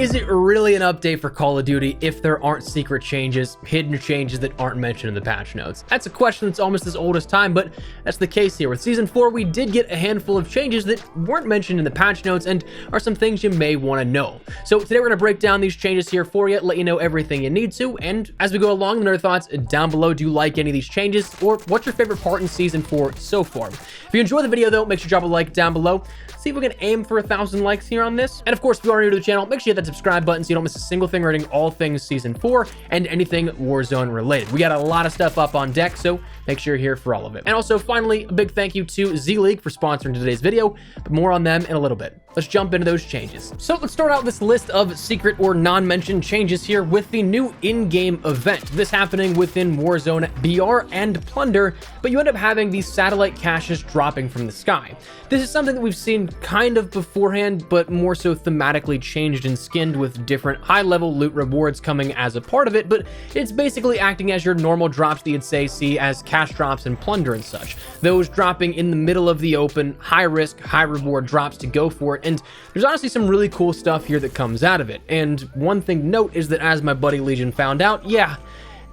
is it really an update for Call of Duty if there aren't secret changes, hidden changes that aren't mentioned in the patch notes? That's a question that's almost as old as time, but that's the case here. With Season 4, we did get a handful of changes that weren't mentioned in the patch notes and are some things you may want to know. So today we're going to break down these changes here for you, let you know everything you need to, and as we go along, let me know your thoughts down below. Do you like any of these changes, or what's your favorite part in Season 4 so far? If you enjoyed the video though, make sure to drop a like down below. See if we can aim for 1,000 likes here on this. And of course, if you are new to the channel, make sure you hit that subscribe button so you don't miss a single thing regarding all things Season 4 and anything Warzone related. We got a lot of stuff up on deck, so make sure you're here for all of it. And also, finally, a big thank you to ZLeague for sponsoring today's video, but more on them in a little bit. Let's jump into those changes. So let's start out this list of secret or non-mentioned changes here with the new in-game event. This happening within Warzone BR and Plunder, but you end up having these satellite caches dropping from the sky. This is something that we've seen kind of beforehand, but more so thematically changed and skinned with different high-level loot rewards coming as a part of it, but it's basically acting as your normal drops that you'd say see as cash drops and Plunder and such. Those dropping in the middle of the open, high-risk, high-reward drops to go for it, and there's honestly some really cool stuff here that comes out of it. And one thing to note is that as my buddy Legion found out, yeah,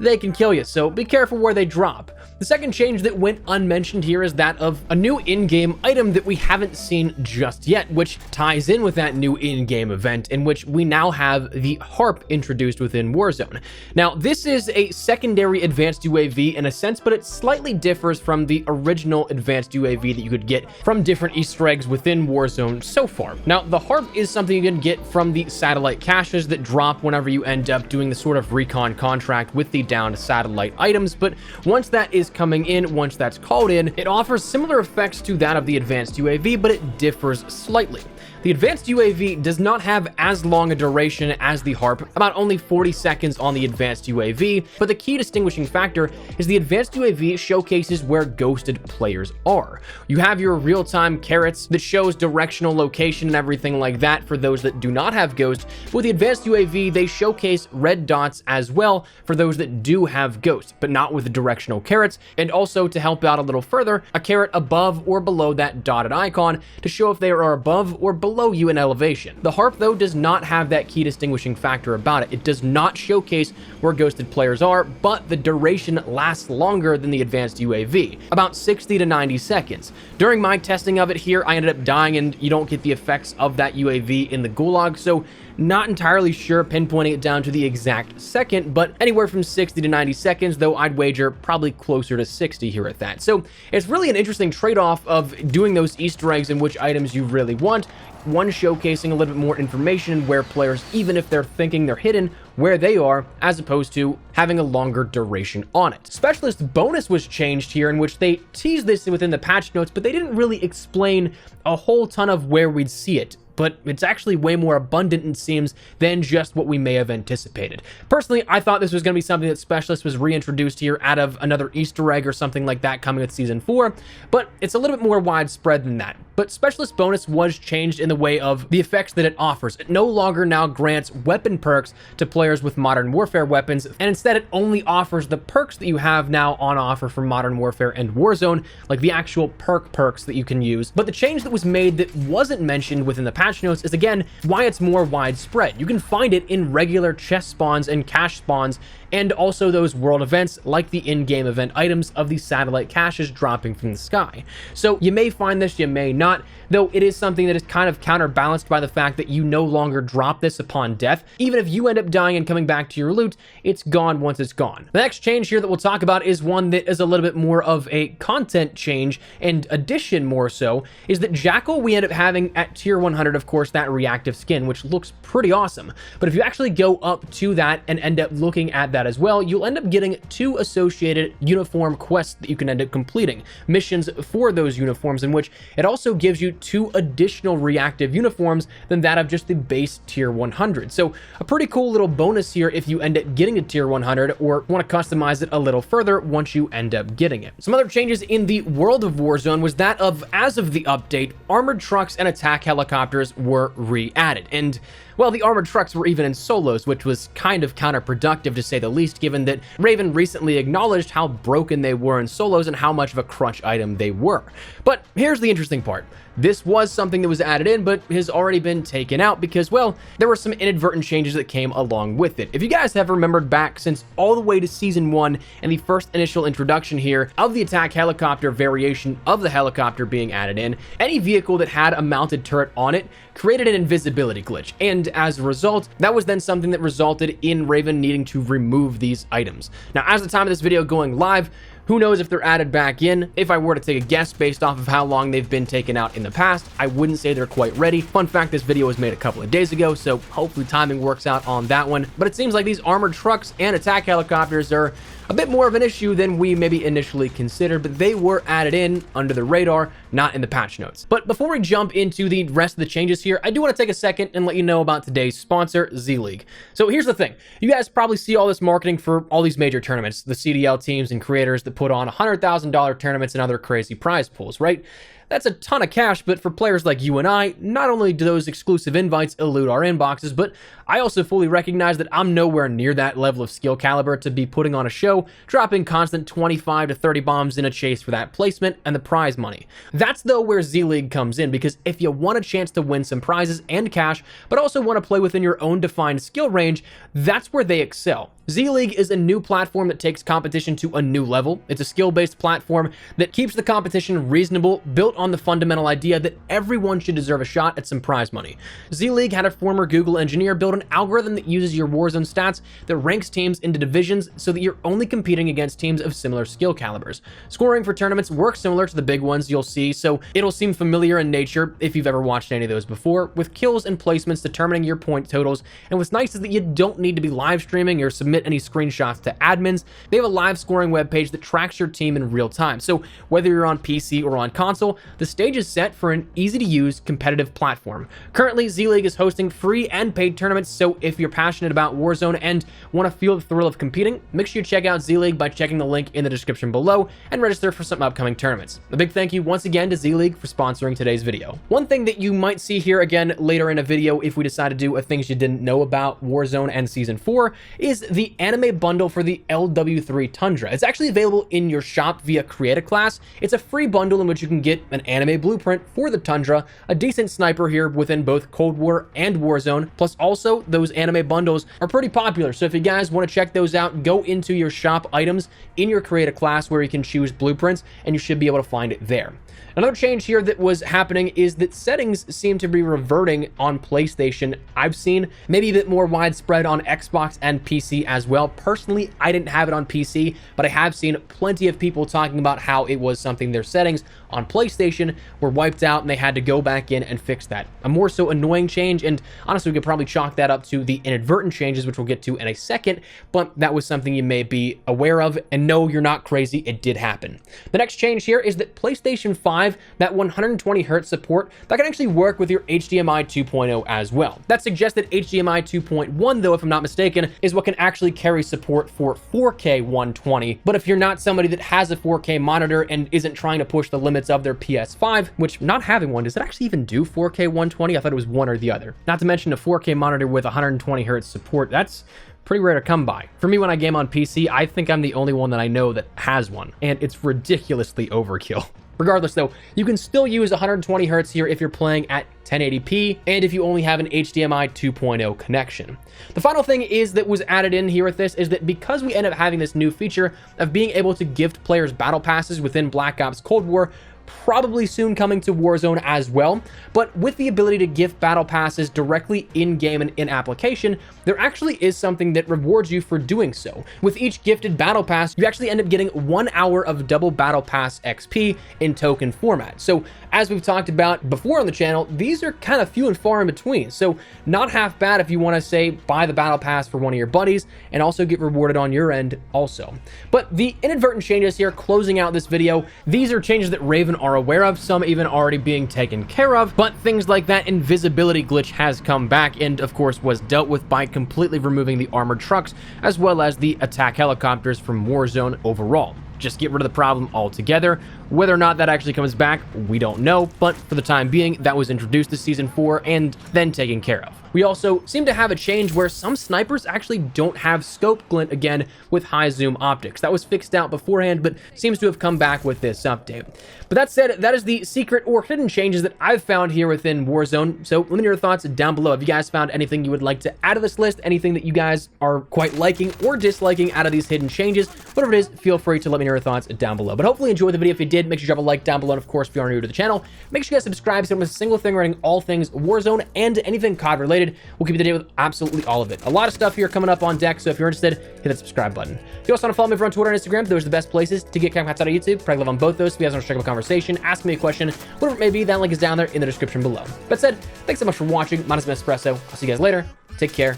they can kill you, so be careful where they drop. The second change that went unmentioned here is that of a new in-game item that we haven't seen just yet, which ties in with that new in-game event in which we now have the Harp introduced within Warzone. Now, this is a secondary advanced UAV in a sense, but it slightly differs from the original advanced UAV that you could get from different Easter eggs within Warzone so far. Now, the Harp is something you can get from the satellite caches that drop whenever you end up doing the sort of recon contract with the downed satellite items, but once that is coming in, once that's called in, it offers similar effects to that of the advanced UAV, but it differs slightly. The advanced UAV does not have as long a duration as the Harp, about only 40 seconds on the advanced UAV, but the key distinguishing factor is the advanced UAV showcases where ghosted players are. You have your real-time carrots that shows directional location and everything like that for those that do not have ghost. With the advanced UAV, they showcase red dots as well for those that do have ghost, but not with the directional carrots, and also to help out a little further, a carrot above or below that dotted icon to show if they are above or below you in elevation. The Harp, though, does not have that key distinguishing factor about it. It does not showcase where ghosted players are, but the duration lasts longer than the advanced UAV, about 60 to 90 seconds. During my testing of it here, I ended up dying, and you don't get the effects of that UAV in the gulag, so not entirely sure pinpointing it down to the exact second, but anywhere from 60 to 90 seconds, though I'd wager probably closer to 60 here at that. So it's really an interesting trade-off of doing those Easter eggs in which items you really want, one showcasing a little bit more information where players, even if they're thinking they're hidden, where they are, as opposed to having a longer duration on it. Specialist bonus was changed here, in which they teased this within the patch notes, but they didn't really explain a whole ton of where we'd see it. But it's actually way more abundant, it seems, than just what we may have anticipated. Personally, I thought this was going to be something that Specialist was reintroduced here out of another Easter egg or something like that coming with Season 4, but it's a little bit more widespread than that. But Specialist bonus was changed in the way of the effects that it offers. It no longer now grants weapon perks to players with Modern Warfare weapons, and instead it only offers the perks that you have now on offer for Modern Warfare and Warzone, like the actual perks that you can use. But the change that was made that wasn't mentioned within the patch notes is again why it's more widespread. You can find it in regular chest spawns and cache spawns, and also those world events like the in-game event items of the satellite caches dropping from the sky. So you may find this, you may not, though it is something that is kind of counterbalanced by the fact that you no longer drop this upon death. Even if you end up dying and coming back to your loot, it's gone once it's gone. The next change here that we'll talk about is one that is a little bit more of a content change and addition more so, is that Jackal we end up having at tier 100, of course, that reactive skin, which looks pretty awesome. But if you actually go up to that and end up looking at that as well, you'll end up getting 2 associated uniform quests that you can end up completing, missions for those uniforms, in which it also gives you 2 additional reactive uniforms than that of just the base tier 100. So a pretty cool little bonus here if you end up getting a tier 100 or want to customize it a little further once you end up getting it. Some other changes in the world of Warzone was that of, as of the update, armored trucks and attack helicopters were re-added. And well, the armored trucks were even in solos, which was kind of counterproductive to say the least, given that Raven recently acknowledged how broken they were in solos and how much of a crunch item they were. But here's the interesting part. part. This was something that was added in, but has already been taken out because, well, there were some inadvertent changes that came along with it. If you guys have remembered back since all the way to Season 1 and the first initial introduction here of the attack helicopter variation of the helicopter being added in, any vehicle that had a mounted turret on it created an invisibility glitch, and as a result, that was then something that resulted in Raven needing to remove these items. Now, as the time of this video going live, who knows if they're added back in? If I were to take a guess based off of how long they've been taken out in the past, I wouldn't say they're quite ready. Fun fact, this video was made a couple of days ago, so hopefully timing works out on that one. But it seems like these armored trucks and attack helicopters are a bit more of an issue than we maybe initially considered, but they were added in under the radar, not in the patch notes. But before we jump into the rest of the changes here, I do want to take a second and let you know about today's sponsor, ZLeague. So here's the thing. You guys probably see all this marketing for all these major tournaments, the CDL teams and creators that put on $100,000 tournaments and other crazy prize pools, right? That's a ton of cash, but for players like you and I, not only do those exclusive invites elude our inboxes, but I also fully recognize that I'm nowhere near that level of skill caliber to be putting on a show, dropping constant 25 to 30 bombs in a chase for that placement and the prize money. That's though where ZLeague comes in, because if you want a chance to win some prizes and cash, but also want to play within your own defined skill range, that's where they excel. ZLeague is a new platform that takes competition to a new level. It's a skill-based platform that keeps the competition reasonable, built on the fundamental idea that everyone should deserve a shot at some prize money. ZLeague had a former Google engineer build an algorithm that uses your Warzone stats that ranks teams into divisions so that you're only competing against teams of similar skill calibers. Scoring for tournaments works similar to the big ones you'll see, so it'll seem familiar in nature if you've ever watched any of those before, with kills and placements determining your point totals. And what's nice is that you don't need to be live streaming or submit any screenshots to admins. They have a live scoring webpage that tracks your team in real time. So whether you're on PC or on console, the stage is set for an easy to use competitive platform. Currently, ZLeague is hosting free and paid tournaments, so if you're passionate about Warzone and want to feel the thrill of competing, make sure you check out ZLeague by checking the link in the description below and register for some upcoming tournaments. A big thank you once again to ZLeague for sponsoring today's video. One thing that you might see here again later in a video if we decide to do a things you didn't know about Warzone and Season 4 is the anime bundle for the LW3 Tundra. It's actually available in your shop via Create a Class. It's a free bundle in which you can get an anime blueprint for the Tundra, a decent sniper here within both Cold War and Warzone, plus also those anime bundles are pretty popular, so if you guys want to check those out, go into your shop items in your Create a Class where you can choose blueprints and you should be able to find it there. Another change here that was happening is that settings seem to be reverting on PlayStation. I've seen maybe a bit more widespread on Xbox and PC as well. Personally, I didn't have it on PC, but I have seen plenty of people talking about how it was something their settings on PlayStation were wiped out and they had to go back in and fix that. A more so annoying change, and honestly, we could probably chalk that up to the inadvertent changes, which we'll get to in a second, but that was something you may be aware of, and no, you're not crazy, it did happen. The next change here is that PlayStation 5, that 120 Hz support, that can actually work with your HDMI 2.0 as well. That suggests that HDMI 2.1, though, if I'm not mistaken, is what can actually carry support for 4K 120, but if you're not somebody that has a 4K monitor and isn't trying to push the limits of their PS5, which not having one, does it actually even do 4K 120? I thought it was one or the other. Not to mention a 4K monitor with 120 Hz support, that's pretty rare to come by. For me, when I game on PC, I think I'm the only one that I know that has one, and it's ridiculously overkill. Regardless though, you can still use 120 Hz here if you're playing at 1080p and if you only have an HDMI 2.0 connection. The final thing is that was added in here with this is that because we end up having this new feature of being able to gift players battle passes within Black Ops Cold War, probably soon coming to Warzone as well, but with the ability to gift battle passes directly in-game and in-application, there actually is something that rewards you for doing so. With each gifted battle pass, you actually end up getting 1 hour of double battle pass XP in token format. So as we've talked about before on the channel, these are kind of few and far in between, so not half bad if you want to say buy the battle pass for one of your buddies and also get rewarded on your end also. But the inadvertent changes here closing out this video, these are changes that Raven are aware of, some even already being taken care of, but things like that invisibility glitch has come back and of course was dealt with by completely removing the armored trucks as well as the attack helicopters from Warzone overall. just get rid of the problem altogether. Whether or not that actually comes back, we don't know, but for the time being, that was introduced to Season 4 and then taken care of. We also seem to have a change where some snipers actually don't have scope glint again with high zoom optics. That was fixed out beforehand, but seems to have come back with this update. But that said, that is the secret or hidden changes that I've found here within Warzone. So let me know your thoughts down below. Have you guys found anything you would like to add to this list? Anything that you guys are quite liking or disliking out of these hidden changes? Whatever it is, feel free to let me know your thoughts down below. But hopefully you enjoyed the video. If you did, make sure you drop a like down below. And of course, if you are new to the channel, make sure you guys subscribe so you don't miss a single thing regarding all things Warzone and anything COD related. We'll keep you up to date with absolutely all of it. A lot of stuff here coming up on deck, so if you're interested, hit that subscribe button. If you also want to follow me over on Twitter and Instagram, those are the best places to get Cats out of YouTube. Probably live on both those. If you guys want to strike up a conversation, ask me a question, whatever it may be, that link is down there in the description below. That said, thanks so much for watching. My name is Espresso. I'll see you guys later. Take care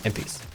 and peace.